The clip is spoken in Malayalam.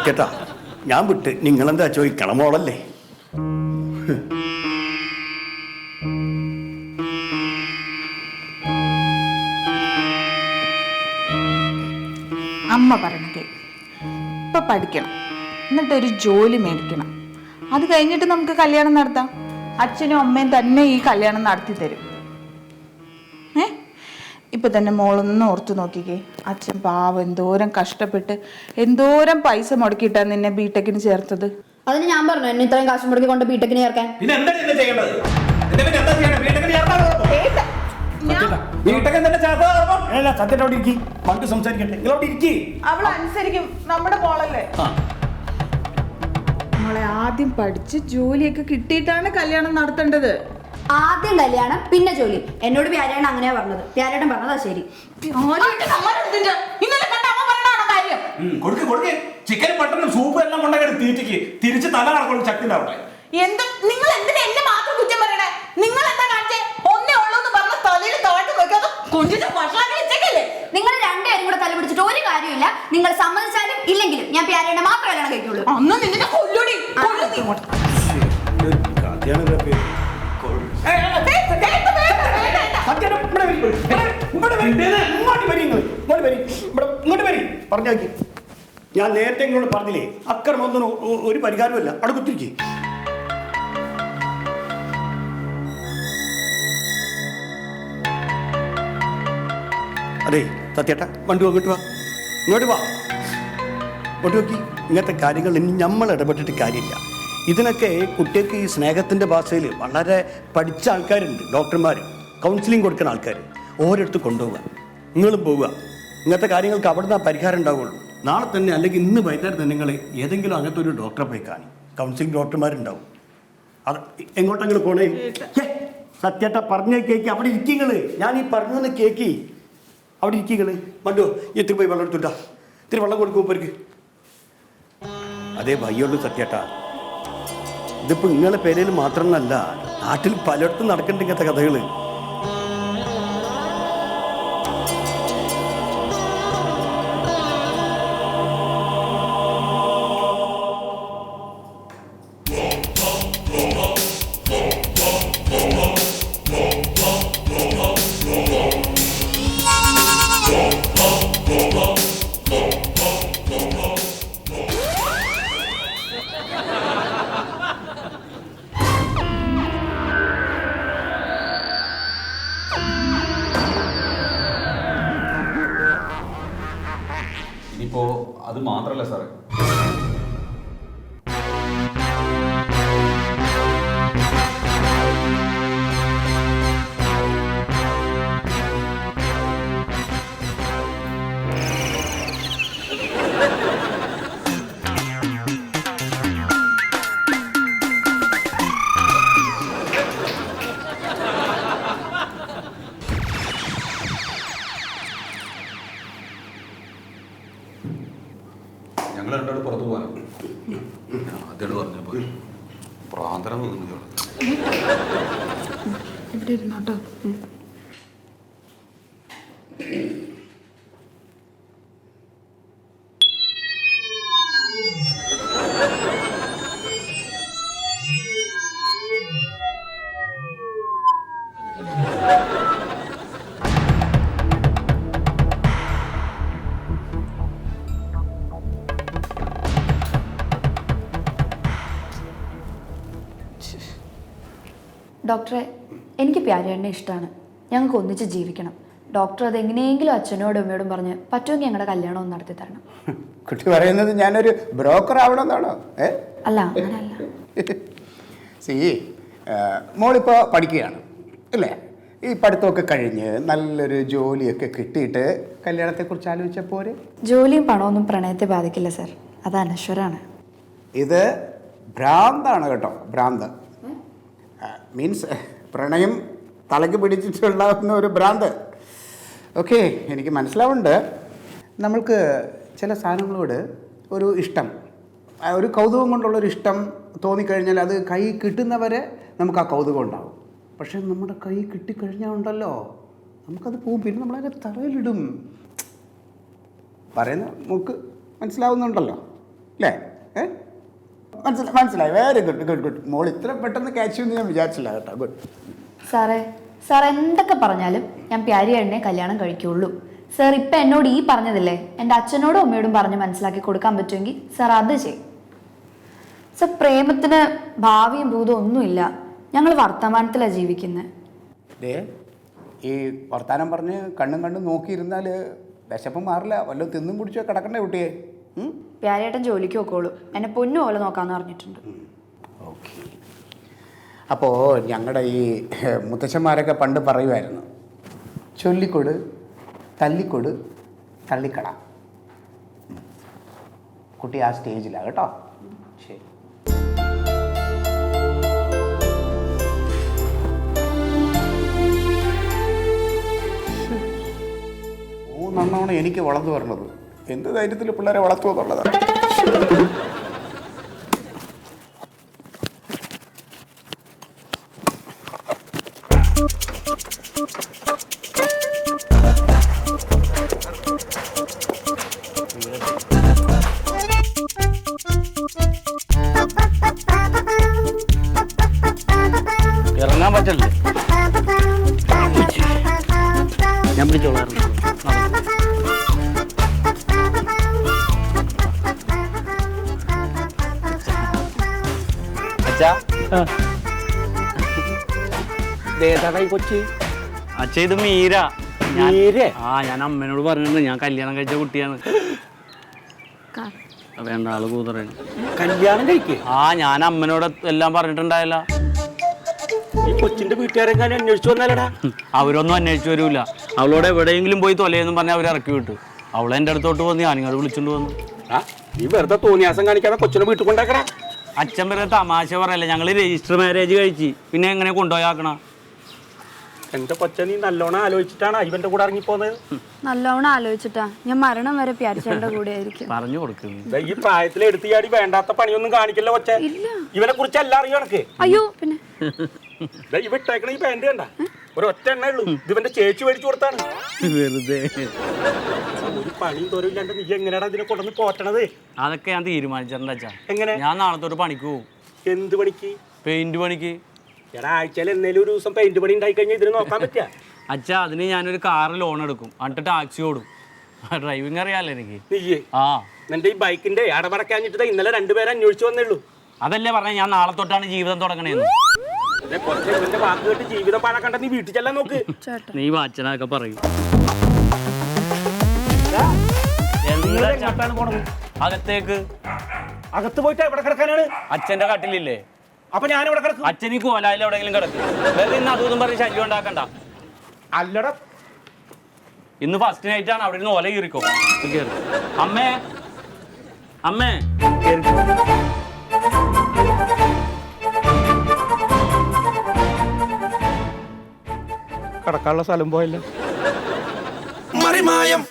കേട്ടാ ഞാൻ വിട്ട് നിങ്ങളെന്താ ചോദിക്കണം മോളല്ലേ. അമ്മ പറഞ്ഞേ ഇപ്പൊ പഠിക്കണം, എന്നിട്ടൊരു ജോലി മേടിക്കണം. അത് കഴിഞ്ഞിട്ട് നമുക്ക് കല്യാണം നടത്താം. അച്ഛനും അമ്മയും തന്നെ ഈ കല്യാണം നടത്തി തരും. ഇപ്പൊ തന്നെ മോളൊന്ന് ഓർത്തു നോക്കിക്കേ. അച്ഛൻ പാവം എന്തോരം കഷ്ടപ്പെട്ട് എന്തോരം പൈസ മുടക്കിയിട്ടാ നിന്നെ ബിടെക്കിന് ചേർത്തത്. അതിന് ഞാൻ പറഞ്ഞു എന്നെ ഇത്രയും കാശ് മുടക്കി കൊണ്ട് ബിടെക്കിന് ചേർക്കാൻ. അവൾ അനുസരിക്കും, നമ്മുടെ മോളല്ലേ. മോളെ ആദ്യം പഠിച്ച് ജോലിയൊക്കെ കിട്ടിയിട്ടാണ് കല്യാണം നടത്തേണ്ടത്. ആദ്യം കല്യാണം പിന്നെ ജോലി. എന്നോട് പ്യാരേട്ടൻ അങ്ങനെയാ പറഞ്ഞത്. പ്യാരേട്ടൻ പറഞ്ഞതാ ശരി. ചിക്കൻ മട്ടനും സൂപ്പ് എല്ലാം കൊണ്ടൊക്കെ തീറ്റിക്ക് തിരിച്ച് തല നടക്കണം ചട്ടിലാവട്ടെ. എന്താ നിങ്ങൾ എന്തിനാ എന്നെ മാത്രം കുറ്റം പറയണേ? നിങ്ങൾ എന്താ കാണിച്ചേ? ഒന്നേ ഉള്ളൂന്ന് പറഞ്ഞ തലയിൽ താഴ്ത്തി നോക്കാതെ കൊഞ്ചിട്ട് ഭക്ഷണം വെച്ചേക്കല്ലേ. നിങ്ങൾ രണ്ടുപേരും കൂടെ തല പിടിച്ചിട്ട് ഒരു കാര്യമില്ല. നിങ്ങൾ സമ്മതിച്ചാലും ഇല്ലെങ്കിലും ഞാൻ പ്യാരേട്ടനെ മാത്രം കല്യാണം കഴിക്കുള്ളൂ. അന്ന് നിന്നെ കൊല്ലൂടി. പറഞ്ഞാക്കി ഞാൻ നേരത്തെ ഇങ്ങോട്ട് പറഞ്ഞില്ലേ, അക്രമൊന്നും ഒരു പരിഹാരമല്ല. അവിടെ കുത്തിരിക്കേ. അതെ സത്യേട്ടാ, വണ്ടി അങ്ങോട്ട് വാ, ഇങ്ങോട്ട് വാ, ഇങ്ങോട്ട് നോക്കി. ഇങ്ങനത്തെ കാര്യങ്ങൾ ഇനി നമ്മൾ ഇടപെട്ടിട്ട് കാര്യമില്ല. ഇതിനൊക്കെ കുട്ടികൾക്ക് ഈ സ്നേഹത്തിൻ്റെ ഭാഷയിൽ വളരെ പഠിച്ച ആൾക്കാരുണ്ട്, ഡോക്ടർമാർ, കൗൺസിലിംഗ് കൊടുക്കുന്ന ആൾക്കാർ. ഓരോരുത്ത് കൊണ്ടുപോവുക, നിങ്ങളും പോവുക. ഇങ്ങനത്തെ കാര്യങ്ങൾക്ക് അവിടെ നിന്ന് പരിഹാരം ഉണ്ടാവുള്ളൂ. നാളെ തന്നെ അല്ലെങ്കിൽ ഇന്ന് വൈകുന്നേരം തന്നെ നിങ്ങൾ ഏതെങ്കിലും അങ്ങനത്തെ ഒരു ഡോക്ടറെ പോയി കാണി. കൗൺസിലിംഗ് ഡോക്ടർമാരുണ്ടാവും. അത് എങ്ങോട്ടെങ്കിലും പോണേ. സത്യേട്ടാ പറഞ്ഞ കേക്ക് അവിടെ ഇരിക്കുങ്ങൾ. ഞാൻ ഈ പറഞ്ഞൊന്ന് കേക്ക് അവിടെ ഇരിക്കുങ്ങൾ. മണ്ടോ എത്തിരി പോയി വെള്ളം എടുത്തുട്ടാ, ഇത്തിരി വെള്ളം കൊടുക്കും ഇവർക്ക്. അതേ ഭയ്യുള്ളൂ സത്യേട്ടാ. ഇതിപ്പോൾ നിങ്ങളുടെ പേരിൽ മാത്രമല്ല, നാട്ടിൽ പലയിടത്തും നടക്കേണ്ട ഇങ്ങനത്തെ കഥകൾ. ഇനിയിപ്പോ അത് മാത്രല്ല സാറേ, ഞങ്ങൾ രണ്ടോട് പുറത്തു പോകാനാണ്. ആദ്യം പറഞ്ഞപ്പോ പ്രാന്തരം തോന്നുന്നു. ഇവിടെ ഇരുന്നോട്ടോ. ഡോക്ടറെ, എനിക്ക് പ്യാരേട്ടനെ ഇഷ്ടമാണ്. ഞങ്ങൾക്ക് ഒന്നിച്ച് ജീവിക്കണം. ഡോക്ടർ അത് എങ്ങനെയെങ്കിലും അച്ഛനോടും അമ്മയോടും പറഞ്ഞ് പറ്റുമെങ്കിൽ ഞങ്ങളുടെ കല്യാണം ഒന്ന് നടത്തി തരണം. കുട്ടി പറയുന്നത് ഞാനൊരു ബ്രോക്കർ ആവണമെന്നാണോ? അല്ല, അങ്ങനെയല്ല. സി, മോളിപ്പോൾ പഠിക്കുകയാണ് അല്ലേ? ഈ പഠിത്തമൊക്കെ കഴിഞ്ഞ് നല്ലൊരു ജോലിയൊക്കെ കിട്ടിയിട്ട് കല്യാണത്തെക്കുറിച്ച് ആലോചിച്ചാൽ പോരെ? ജോലിയും പണമൊന്നും പ്രണയത്തെ ബാധിക്കില്ല സാർ. അത് അനശ്വരാണ്. ഇത് ഭ്രാന്താണ് കേട്ടോ, ഭ്രാന്ത്. മീൻസ് പ്രണയം തലയ്ക്ക് പിടിച്ചിട്ടുണ്ടാകുന്ന ഒരു ഭ്രാന്ത്. ഓക്കെ, എനിക്ക് മനസ്സിലാവുന്നുണ്ട്. നമ്മൾക്ക് ചില സാധനങ്ങളോട് ഒരു ഇഷ്ടം, ഒരു കൗതുകം കൊണ്ടുള്ളൊരു ഇഷ്ടം തോന്നിക്കഴിഞ്ഞാൽ അത് കൈ കിട്ടുന്നവരെ നമുക്ക് ആ കൗതുകം ഉണ്ടാവും. പക്ഷെ നമ്മുടെ കൈ കിട്ടിക്കഴിഞ്ഞാൽ ഉണ്ടല്ലോ, നമുക്കത് പോകും. പിന്നെ നമ്മളതിനെ തറയിലിടും. പറയുന്ന നമുക്ക് മനസ്സിലാവുന്നുണ്ടല്ലോ. അല്ലേ? മനസ്സിലായി. Very good good good. മോൾ ഇത്ര പെട്ടെന്ന് ക്യാച്ച് ചെയ്യുമെന്ന് ഞാൻ വിചാരിച്ചില്ല കേട്ടോ. ഗുഡ്. സാർ എന്തൊക്കെ പറഞ്ഞാലും ഞാൻ പ്യാരിയേട്ടനെ കല്യാണം കഴിക്കുള്ളൂ. സാർ ഇപ്പം എന്നോട് ഈ പറഞ്ഞതില്ലേ, എൻ്റെ അച്ഛനോടും അമ്മയോടും പറഞ്ഞ് മനസ്സിലാക്കി കൊടുക്കാൻ പറ്റുമെങ്കിൽ സാർ അത് ചെയ്യും. സാർ പ്രേമത്തിന് ഭാവിയും ഭൂതവും ഒന്നുമില്ല. ഞങ്ങൾ വർത്തമാനത്തിലാണ് ജീവിക്കുന്നത്. ഈ വർത്താനം പറഞ്ഞ് കണ്ണും നോക്കിയിരുന്നാൽ വിശപ്പം മാറില്ല. വല്ലതും തിന്നും പിടിച്ചോ കിടക്കണ്ടേ കുട്ടിയെ? പ്യാരിയേട്ടൻ ജോലിക്ക് നോക്കോളൂ, എന്നെ പൊന്നു പോലെ നോക്കാമെന്ന് പറഞ്ഞിട്ടുണ്ട്. ഓക്കെ. അപ്പോൾ ഞങ്ങളുടെ ഈ മുത്തച്ഛന്മാരൊക്കെ പണ്ട് പറയുമായിരുന്നു, ചൊല്ലിക്കൊട് തല്ലിക്കൊട് തള്ളിക്കട. കുട്ടി ആ സ്റ്റേജിലാണ് കേട്ടോ. ശരി. നന്നാണ് എനിക്ക് വളർന്നു വരണത്. എന്ത് ധൈര്യത്തിൽ പിള്ളേരെ വളർത്തുമെന്നുള്ളതാണ്. ഇറങ്ങാൻ പറ്റല്ലേ? ഞാൻ പിടിച്ചോളാം. കൊച്ചി അച്ഛ ഇത് മീര. ഞാൻ അമ്മേനോട് പറഞ്ഞിട്ടുണ്ട് ഞാൻ കല്യാണം കഴിച്ച കുട്ടിയാണ്. വേണ്ട ആള് കൂതറയാണ്. കല്യാണം കഴിക്കേ? ഞാൻ അമ്മനോട് എല്ലാം പറഞ്ഞിട്ടുണ്ടായില്ല. ഈ കൊച്ചിന്റെ വീട്ടുകാരെങ്ങാനും അന്വേഷിച്ചു വന്നാലടാ? അവരൊന്നും അന്വേഷിച്ചു വരൂല. അവളോട് എവിടെയെങ്കിലും പോയി തൊലയെന്നും പറഞ്ഞ് അവർ ഇറക്കി വിട്ടു. അവളെ എൻ്റെ അടുത്തോട്ട് വന്ന് ഞാനിങ്ങോട്ട് വിളിച്ചോണ്ട് വന്നു. ഈ വെറുതെ തോന്നിയാസം കാണിക്കാതെ കൊച്ചിനെ വീട്ടിൽ കൊണ്ടാക്കടാ. അച്ഛൻ വെറുതെ തമാശ പറയല്ല. ഞങ്ങൾ രജിസ്റ്റർ മാരേജ് കഴിച്ച് പിന്നെ എങ്ങനെ കൊണ്ടുപോയാക്കണ? എന്റെ കൊച്ച നീ നല്ലോണം ആലോചിച്ചിട്ടാണ് ഇവന്റെ കൂടെ ഇറങ്ങിപ്പോന്നത്. നല്ലോണം ആലോചിച്ചിട്ടാ. ഞാൻ മരണം വരെ പ്യാരിച്ചേട്ടൻ്റെ കൂടെ ആയിരിക്കും. പറഞ്ഞു കൊടുക്കുന്നു. ഈ പ്രായത്തിൽ എടുത്തിയാടി വേണ്ടാത്ത പണിയൊന്നും കാണിക്കില്ല കൊച്ചെ. ഇവനെ കുറിച്ച് എല്ലാം അറിയോ എനക്ക്? അയ്യോ പിന്നെ ഇവ ഇട്ടേക്കണ ഈ പാന്റ് കണ്ട ഒരു ഒറ്റ എണ്ണ ഉള്ളൂ. ഇവന്റെ ചേച്ചി മേടിച്ചു കൊടുത്താണ്. വെറുതെ ഒരു പണിയും തോരും ഇല്ലാണ്ട് നീ എങ്ങനെയാടാ ഇതിനെ കൊണ്ടുവന്ന് പോറ്റണത്? അതൊക്കെ ഞാൻ തീരുമാനിച്ചിട്ടുണ്ട് അച്ഛാ. എങ്ങനെ? ഞാൻ നാളത്തോട്ട് പണിക്ക് പോകും. എന്ത് പണിക്ക്? പെയിന്റ് പണിക്ക്. എടാ ആഴ്ചയിൽ എന്നേലും ഒരു ദിവസം പെയിന്റ് പണി ഉണ്ടായി കഴിഞ്ഞാൽ ഇതിന് നോക്കാൻ പറ്റുക? അച്ഛാ അതിന് ഞാനൊരു കാറ് ലോൺ എടുക്കും, എന്നിട്ട് ടാക്സി ഓടും. ഡ്രൈവിംഗ് അറിയാലോ എനിക്ക്. നീയേ ആ നിന്റെ ഈ ബൈക്കിന്റെ അടവടക്കാഞ്ഞിട്ട് ഇന്നലെ രണ്ടുപേരെ അന്വേഷിച്ചു വന്നേള്ളൂ. അതല്ലേ പറഞ്ഞ ഞാൻ നാളെ തൊട്ടാണ് ജീവിതം തുടങ്ങണേന്ന്. കുറച്ച് ഇവന്റെ വാക്ക് കേട്ട് ജീവിതം പാഴാക്കണ്ട. നീ വീട്ടിൽ ചെല്ലാൻ നോക്ക്. നീ അച്ഛനൊക്കെ പറയും. അകത്തേക്ക്. അകത്ത് പോയിട്ട് എവിടെ കിടക്കാനാണ്? അച്ഛന്റെ കട്ടിലില്ലേ? അപ്പൊ ഞാൻ എവിടെ കിടക്കും? അച്ഛൻ ഈ കോലായിൽ എവിടെയെങ്കിലും കിടക്കും. വെറുതെ ഇന്ന് അതും പറഞ്ഞ് ശല്യം ഉണ്ടാക്കണ്ട. അല്ലടാ ഇന്ന് ഫസ്റ്റ് നൈറ്റ് ആണ്. അവിടെ നിന്ന് ഓല കീറിക്കോ. കേറി. അമ്മേ അമ്മേ കിടക്കാനുള്ള സ്ഥലം പോയല്ലോ. മറിമായം